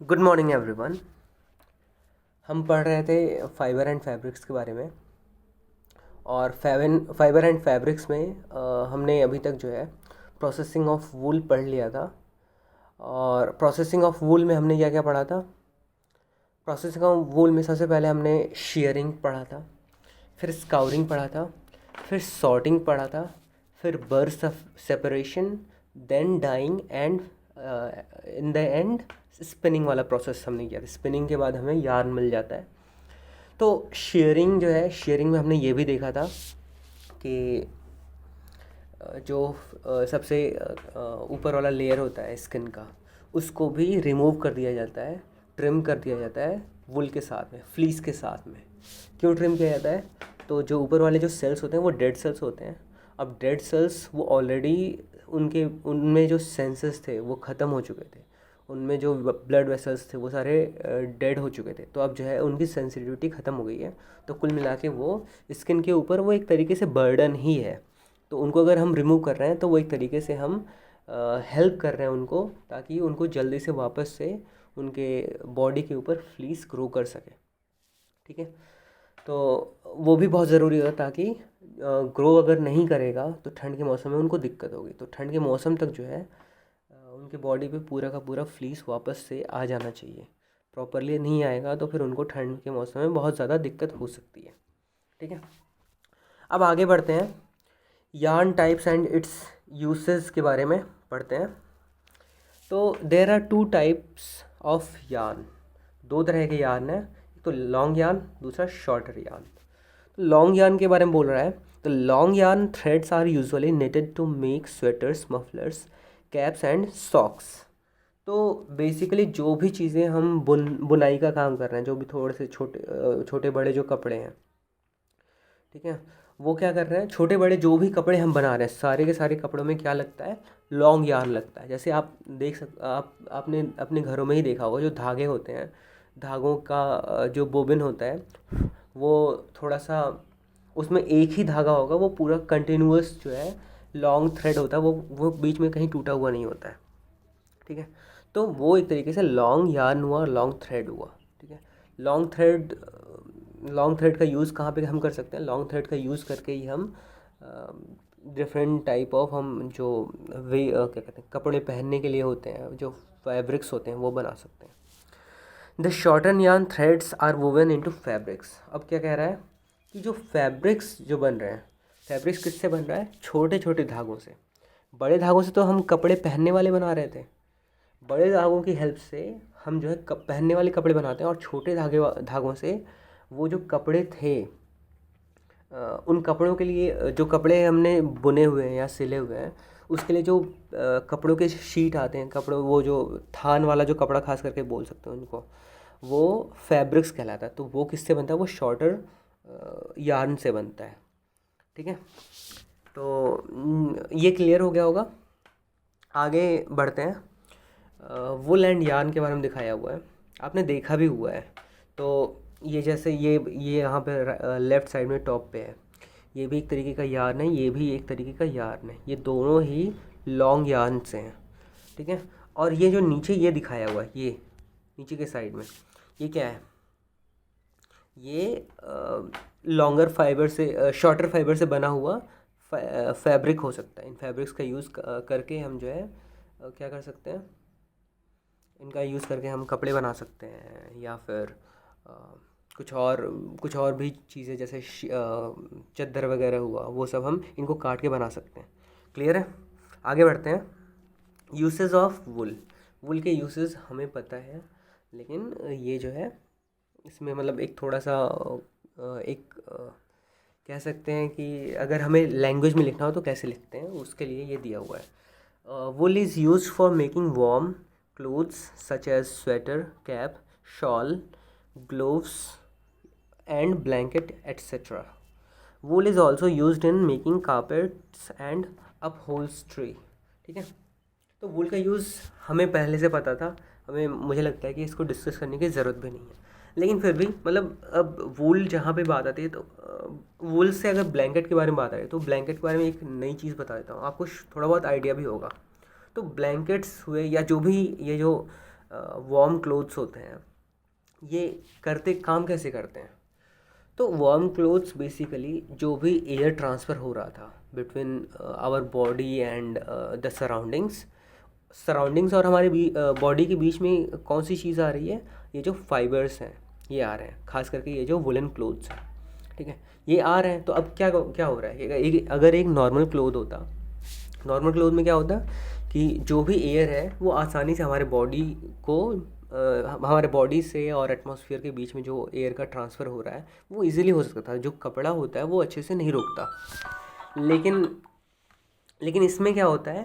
Good morning everyone. हम पढ़ रहे थे फाइबर एंड फैब्रिक्स के बारे में। और फाइबर एंड फैब्रिक्स में हमने अभी तक जो है प्रोसेसिंग ऑफ वूल पढ़ लिया था। और प्रोसेसिंग ऑफ वूल में हमने क्या क्या पढ़ा था? प्रोसेसिंग ऑफ वूल में सबसे पहले हमने शेयरिंग पढ़ा था, फिर स्काउरिंग पढ़ा था, फिर सॉर्टिंग पढ़ा था, फिर burst of separation, then dying and in the end spinning वाला प्रोसेस हमने किया था। स्पिनिंग के बाद हमें यार्न मिल जाता है। तो शेयरिंग जो है, शेयरिंग में हमने ये भी देखा था कि जो सबसे ऊपर वाला लेयर होता है स्किन का, उसको भी रिमूव कर दिया जाता है, ट्रिम कर दिया जाता है वुल के साथ में, फ्लीस के साथ में। क्यों ट्रिम किया जाता है? तो जो ऊपर वाले जो सेल्स होते हैं वो डेड सेल्स होते हैं। अब डेड सेल्स वो ऑलरेडी उनमें जो सेंसेस थे वो ख़त्म हो चुके थे, उनमें जो ब्लड वेसल्स थे वो सारे डेड हो चुके थे। तो अब जो है उनकी सेंसिटिविटी ख़त्म हो गई है। तो कुल मिला के वो स्किन के ऊपर वो एक तरीके से बर्डन ही है। तो उनको अगर हम रिमूव कर रहे हैं तो वो एक तरीके से हम हेल्प कर रहे हैं उनको, ताकि उनको जल्दी से वापस से उनके बॉडी के ऊपर फ्लीस ग्रो कर सके। ठीक है, तो वो भी बहुत ज़रूरी होता है, ताकि ग्रो अगर नहीं करेगा तो ठंड के मौसम में उनको दिक्कत होगी। तो ठंड के मौसम तक जो है उनके बॉडी पे पूरा का पूरा फ्लीस वापस से आ जाना चाहिए। प्रॉपरली नहीं आएगा तो फिर उनको ठंड के मौसम में बहुत ज़्यादा दिक्कत हो सकती है। ठीक है, अब आगे बढ़ते हैं। Yarn types and its uses के बारे में पढ़ते हैं। तो there are two types of yarn. दो तरह के यार्न है, एक तो लॉन्ग यार्न, दूसरा शॉर्टर यार्न। तो लॉन्ग यार्न के बारे में बोल रहा है। तो long yarn threads are usually knitted to make sweaters, mufflers, caps and socks. तो बेसिकली जो भी चीज़ें हम बुनाई का काम कर रहे हैं, जो भी थोड़े से छोटे बड़े जो कपड़े हैं, ठीक है, वो क्या कर रहे हैं, छोटे बड़े जो भी कपड़े हम बना रहे हैं सारे के सारे कपड़ों में क्या लगता है? लॉन्ग यार्न लगता है। जैसे आप आपने अपने घरों में ही देखा होगा, जो धागे होते हैं, धागों का जो बोबिन होता है वो थोड़ा सा, उसमें एक ही धागा होगा, वो पूरा कंटिन्यूअस जो है लॉन्ग थ्रेड होता है, वो बीच में कहीं टूटा हुआ नहीं होता है। ठीक है, तो वो एक तरीके से लॉन्ग यार्न हुआ, लॉन्ग थ्रेड हुआ। ठीक है, लॉन्ग थ्रेड का यूज़ कहाँ पे हम कर सकते हैं? लॉन्ग थ्रेड का यूज़ करके ही हम डिफरेंट टाइप ऑफ, हम जो क्या कहते हैं, कपड़े पहनने के लिए होते हैं, जो फैब्रिक्स होते हैं वो बना सकते हैं। The shorten yarn threads are woven into fabrics. अब क्या कह रहा है कि जो फैब्रिक्स जो बन रहे हैं, फैब्रिक्स किससे बन रहा है? छोटे छोटे धागों से। बड़े धागों से तो हम कपड़े पहनने वाले बना रहे थे, बड़े धागों की हेल्प से हम जो है पहनने वाले कपड़े बनाते हैं। और छोटे धागों से वो जो कपड़े थे, उन कपड़ों के लिए जो कपड़े हमने बुने हुए हैं या सिले हुए हैं, उसके लिए जो कपड़ों के शीट आते हैं, कपड़ों, वो जो थान वाला जो कपड़ा खास करके बोल सकते हैं उनको, वो फैब्रिक्स कहलाता है। तो वो किससे बनता है? वो शॉर्टर यार्न से बनता है। ठीक है, तो ये क्लियर हो गया होगा। आगे बढ़ते हैं। वुल एंड यार्न के बारे में दिखाया हुआ है, आपने देखा भी हुआ है। तो ये जैसे ये यहाँ पे लेफ़्ट साइड में टॉप पे है, ये भी एक तरीके का यार्न है, ये भी एक तरीके का यार्न है। ये दोनों ही लॉन्ग यार्न से हैं। ठीक है, और ये जो नीचे ये दिखाया हुआ है, ये नीचे के साइड में ये क्या है? ये लॉन्गर फाइबर से, शॉर्टर फाइबर से बना हुआ फैब्रिक हो सकता है। इन फैब्रिक्स का यूज़ करके हम जो है क्या कर सकते हैं, इनका यूज़ करके हम कपड़े बना सकते हैं, या फिर कुछ और भी चीज़ें, जैसे चद्दर वगैरह हुआ, वो सब हम इनको काट के बना सकते हैं। क्लियर है? आगे बढ़ते हैं। Uses of wool. वुल के यूसेस हमें पता है, लेकिन ये जो है इसमें मतलब एक थोड़ा सा कह सकते हैं कि अगर हमें लैंग्वेज में लिखना हो तो कैसे लिखते हैं, उसके लिए ये दिया हुआ है। Wool is use for making warm clothes such as sweater, cap, shawl, gloves and blanket etc. Wool is also used in making carpets and upholstery. ठीक है, तो वूल का यूज़ हमें पहले से पता था, मुझे लगता है कि इसको डिस्कस करने की ज़रूरत भी नहीं है। लेकिन फिर भी मतलब अब वूल जहाँ पे बात आती है, तो वूल से अगर ब्लैंकेट के बारे में बात आ रही है, तो ब्लैंकेट के बारे में एक नई चीज़ बता देता हूँ, आपको थोड़ा बहुत आइडिया भी होगा। तो ब्लैंकेट्स हुए, या जो भी ये जो वार्म क्लोथ्स होते हैं, ये काम कैसे करते हैं? तो वार्म क्लोथ्स बेसिकली जो भी एयर ट्रांसफ़र हो रहा था between our body and the surroundings और हमारे बॉडी के बीच में कौन सी चीज़ आ रही है? ये जो फाइबर्स हैं ये आ रहे हैं, खास करके ये जो वुलन क्लोथ्स हैं, ठीक है, ये आ रहे हैं। तो अब क्या क्या हो रहा है? अगर एक नॉर्मल क्लोथ होता, नॉर्मल क्लोथ में क्या होता कि जो भी एयर है वो आसानी से हमारे बॉडी को हमारे बॉडी से और एटमॉस्फेयर के बीच में जो एयर का ट्रांसफ़र हो रहा है वो इजीली हो सकता था। जो कपड़ा होता है वो अच्छे से नहीं रोकता। लेकिन इसमें क्या होता है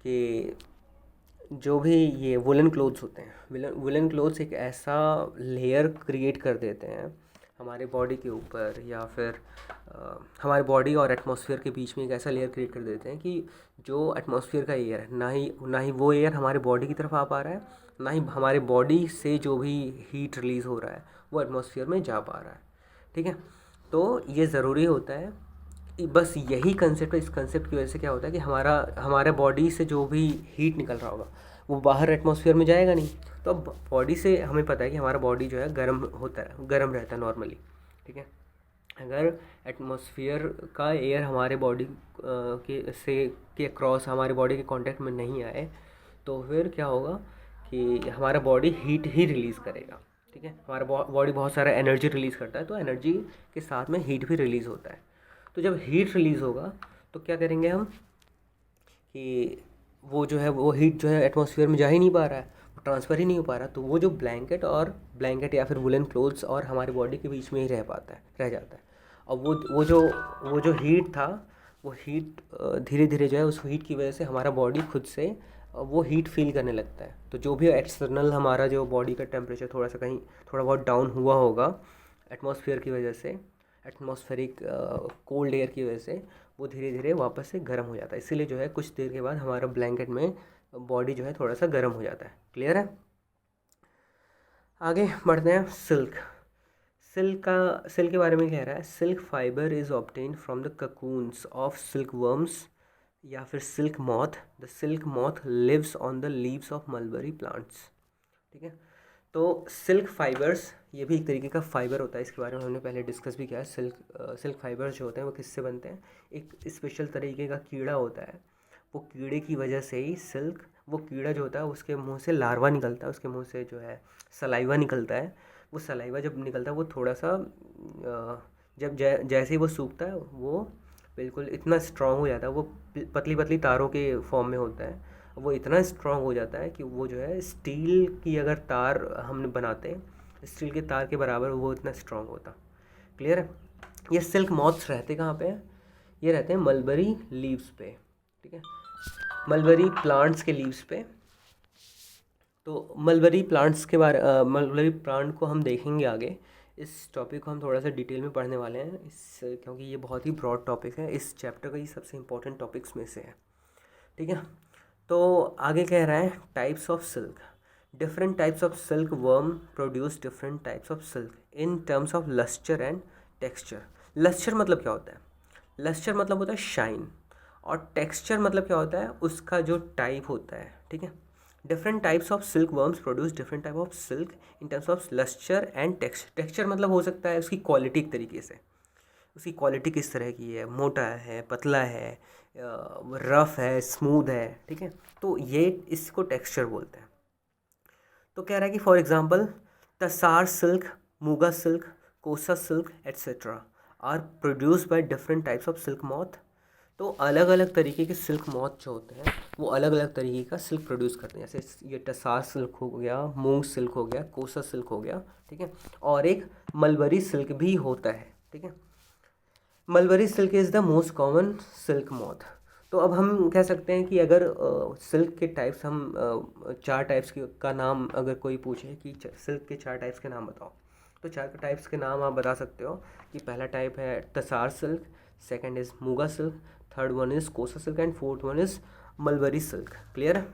कि जो भी ये वुलन क्लोथ्स होते हैं, वुलन क्लोथ्स एक ऐसा लेयर क्रिएट कर देते हैं हमारे बॉडी के ऊपर, या फिर हमारे बॉडी और एटमॉस्फेयर के बीच में एक ऐसा लेयर क्रिएट कर देते हैं कि जो एटमॉस्फेयर का एयर है, ना ही वो एयर हमारे बॉडी की तरफ आ पा रहा है, ना ही हमारे बॉडी से जो भी हीट रिलीज़ हो रहा है वो एटमॉस्फेयर में जा पा रहा है, ठीक है। तो ये ज़रूरी होता है, बस यही कंसेप्ट है। इस कंसेप्ट की वजह से क्या होता है कि हमारे बॉडी से जो भी हीट निकल रहा होगा वो बाहर एटमॉस्फेयर में जाएगा नहीं। तो अब बॉडी से हमें पता है कि हमारा बॉडी जो है गर्म होता है, गर्म रहता है नॉर्मली, ठीक है। अगर एटमॉस्फेयर का एयर हमारे बॉडी के क्रॉस हमारे बॉडी के कांटेक्ट में नहीं आए तो फिर क्या होगा कि हमारा बॉडी हीट ही रिलीज़ करेगा, ठीक है। हमारा बॉडी बहुत सारा एनर्जी रिलीज़ करता है, तो एनर्जी के साथ में हीट भी रिलीज़ होता है। तो जब हीट रिलीज़ होगा तो क्या करेंगे हम कि वो जो है वो हीट जो है एटमॉस्फेयर में जा ही नहीं पा रहा है, वो ट्रांसफ़र ही नहीं हो पा रहा, तो वो जो ब्लैंकेट या फिर वुलन क्लोथ्स और हमारी बॉडी के बीच में ही रह जाता है। और वो जो हीट था, वो हीट धीरे धीरे जो है उस हीट की वजह से हमारा बॉडी खुद से वो हीट फील करने लगता है। तो जो भी एक्सटर्नल हमारा जो बॉडी का टेम्परेचर थोड़ा बहुत डाउन हुआ होगा एटमॉस्फेयर की वजह से, एटमॉस्फेरिक कोल्ड एयर की वजह से, वो धीरे धीरे वापस से गर्म हो जाता है। इसीलिए जो है कुछ देर के बाद हमारा ब्लैंकेट में बॉडी जो है थोड़ा सा गर्म हो जाता है। क्लियर है? आगे बढ़ते हैं। सिल्क के बारे में कह रहा है, silk fibre is obtain from the cocoons of silk worms या फिर silk moth. The silk moth lives on the leaves of mulberry plants, ठीक है। तो सिल्क फाइबर्स ये भी एक तरीके का फाइबर होता है, इसके बारे में हमने पहले डिस्कस भी किया है। सिल्क फाइबर्स जो होते हैं वो किससे बनते हैं? एक स्पेशल तरीके का कीड़ा होता है, वो कीड़े की वजह से ही वो कीड़ा जो होता है उसके मुंह से लार्वा निकलता है, उसके मुंह से जो है सलाइवा निकलता है। वो सलाइवा जब निकलता है वो थोड़ा सा जैसे ही वो सूखता है वो बिल्कुल इतना स्ट्रॉन्ग हो जाता है, वो पतली पतली तारों के फॉर्म में होता है। वो इतना स्ट्रॉन्ग हो जाता है कि वो जो है स्टील की अगर तार हम बनाते हैं, स्टील के तार के बराबर वो इतना स्ट्रॉन्ग होता। क्लियर है? ये सिल्क मॉथ्स रहते कहाँ पे हैं? ये रहते हैं मलबरी लीव्स पे, ठीक है, मलबरी प्लांट्स के लीव्स पे। तो मलबरी प्लांट को हम देखेंगे आगे। इस टॉपिक को हम थोड़ा सा डिटेल में पढ़ने वाले हैं क्योंकि ये बहुत ही ब्रॉड टॉपिक है, इस चैप्टर का ये सबसे इंपॉर्टेंट टॉपिक्स में से है, ठीक है। तो आगे कह रहा है types of silk. Different types of silk worm produce different types of silk in terms of lustre and texture. Lustre मतलब क्या होता है? लस्टर मतलब होता है शाइन, और टेक्सचर मतलब क्या होता है? उसका जो टाइप होता है, ठीक है। Different types of silk worms produce different type of silk in terms of lustre and texture. Texture मतलब हो सकता है उसकी क्वालिटी एक तरीके से, उसकी क्वालिटी किस तरह की है, मोटा है, पतला है, रफ़ है, स्मूथ है, ठीक है। तो ये इसको टेक्सचर बोलते हैं। तो कह रहा है कि for example tasar silk, muga silk, kosa silk etcetera are produce by different types of silk moth. तो अलग अलग तरीके के सिल्क मॉथ जो होते हैं वो अलग अलग तरीके का सिल्क प्रोड्यूस करते हैं। जैसे ये टसार सिल्क हो गया, मूंग सिल्क हो गया, कोसा सिल्क हो गया, ठीक है। और एक मलबरी सिल्क भी होता है, ठीक है। Mulberry silk is the most common silk moth. तो अब हम कह सकते हैं कि अगर सिल्क के टाइप्स हम 4 टाइप्स का नाम अगर कोई पूछे कि सिल्क के 4 टाइप्स के नाम बताओ, तो 4 टाइप्स के नाम आप बता सकते हो कि पहला टाइप है tasar silk, second is muga silk, third one is kosa silk and fourth one is mulberry silk. Clear है?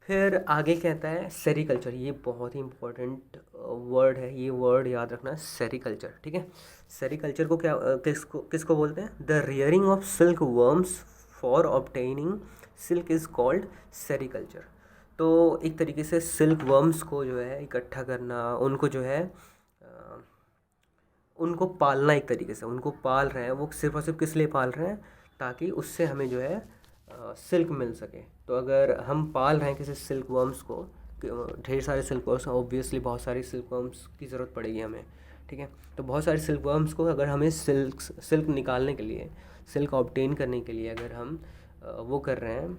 फिर आगे कहता है सेरीकल्चर। ये बहुत ही इंपॉर्टेंट वर्ड है, ये वर्ड याद रखना है, सेरीकल्चर, ठीक है। सेरीकल्चर को किसको बोलते हैं? The rearing of silk worms for obtaining silk is called sericulture. तो एक तरीके से सिल्क वर्म्स को जो है इकट्ठा करना, उनको जो है उनको पालना, एक तरीके से उनको पाल रहे हैं। वो सिर्फ और सिर्फ किस लिए पाल रहे हैं, ताकि उससे हमें जो है सिल्क मिल सके। तो अगर हम पाल रहे हैं किसी सिल्क वर्म्स को, ढेर सारे सिल्क वर्म्स, ऑब्वियसली बहुत सारी सिल्क वर्म्स की ज़रूरत पड़ेगी हमें, ठीक है। तो बहुत सारे सिल्क वर्म्स को अगर हमें सिल्क निकालने के लिए, सिल्क ऑब्टेन करने के लिए अगर हम वो कर रहे हैं,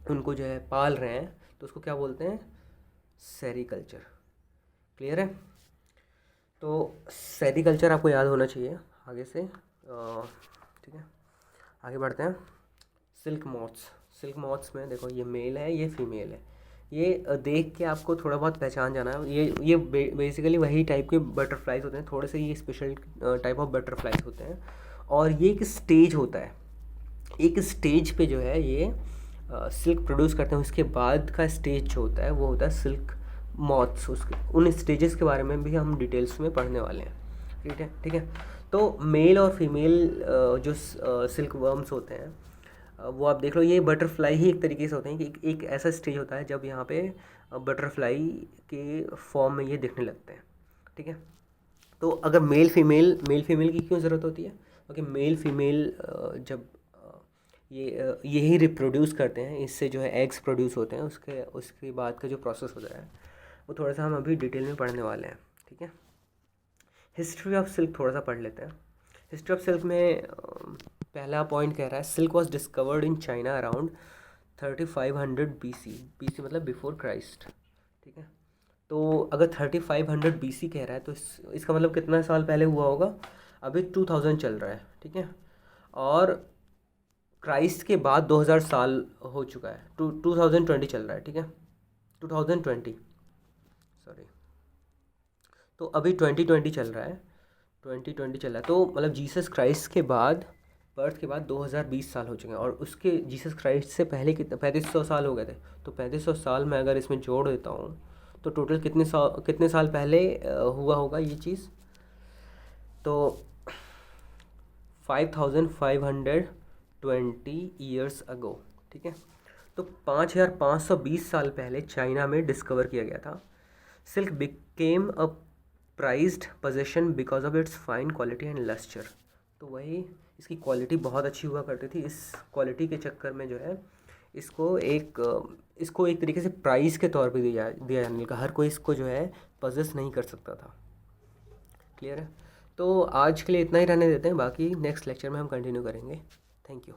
उनको जो है पाल रहे हैं, तो उसको क्या बोलते हैं, सेरीकल्चर। क्लियर है। तो सेरीकल्चर आपको याद होना चाहिए आगे से, ठीक है। आगे बढ़ते हैं। सिल्क मॉथ्स में देखो, ये मेल है, ये फीमेल है। ये देख के आपको थोड़ा बहुत पहचान जाना है। ये बेसिकली वही टाइप के बटरफ्लाइज होते हैं, थोड़े से ये स्पेशल टाइप ऑफ बटरफ्लाइज होते हैं। और ये एक स्टेज होता है, एक स्टेज पे जो है ये सिल्क प्रोड्यूस करते हैं। उसके बाद का स्टेज जो होता है वो होता है सिल्क मॉथ्स। उसके उन स्टेजेस के बारे में भी हम डिटेल्स में पढ़ने वाले हैं, ठीक है। तो मेल और फीमेल जो सिल्क वर्म्स होते हैं, वो आप देख लो, ये बटरफ्लाई ही एक तरीके से होते हैं कि एक ऐसा स्टेज होता है जब यहाँ पे बटरफ्लाई के फॉर्म में ये दिखने लगते हैं, ठीक है। तो अगर मेल फीमेल की क्यों ज़रूरत होती है, क्योंकि मेल फीमेल जब यही रिप्रोड्यूस करते हैं, इससे जो है एग्स प्रोड्यूस होते हैं। उसके बाद का जो प्रोसेस होता है वो थोड़ा सा हम अभी डिटेल में पढ़ने वाले हैं, ठीक है। हिस्ट्री ऑफ सिल्क थोड़ा सा पढ़ लेते हैं। हिस्ट्री ऑफ सिल्क में पहला पॉइंट कह रहा है, silk was discovered in China around 3500 BC मतलब बिफोर क्राइस्ट, ठीक है। तो अगर 3500 BC कह रहा है, तो इसका मतलब कितना साल पहले हुआ होगा, अभी 2000 चल रहा है, ठीक है। और क्राइस्ट के बाद 2000 साल हो चुका है, 2020 चल रहा है, ठीक है, 2020, सॉरी। तो अभी 2020 चल रहा है, 2020 चल रहा है। तो मतलब जीसस क्राइस्ट के बाद, बर्थ के बाद 2020 साल हो चुके हैं। और उसके जीसस क्राइस्ट से पहले कितने 3500 साल हो गए थे। तो 3500 साल में अगर इसमें जोड़ देता हूँ तो टोटल कितने साल पहले हुआ होगा ये चीज़, तो 5520 ईयर्स अगो, ठीक है। तो 5520 साल पहले चाइना में डिस्कवर किया गया था। Silk became a prized possession because of its fine quality and lustre. तो वही, इसकी क्वालिटी बहुत अच्छी हुआ करती थी। इस क्वालिटी के चक्कर में जो है इसको एक तरीके से प्राइज़ के तौर पे दिया जाने लगा। हर कोई इसको जो है पजेस नहीं कर सकता था। क्लियर है। तो आज के लिए इतना ही रहने देते हैं, बाकी नेक्स्ट लेक्चर में हम कंटिन्यू करेंगे। Thank you.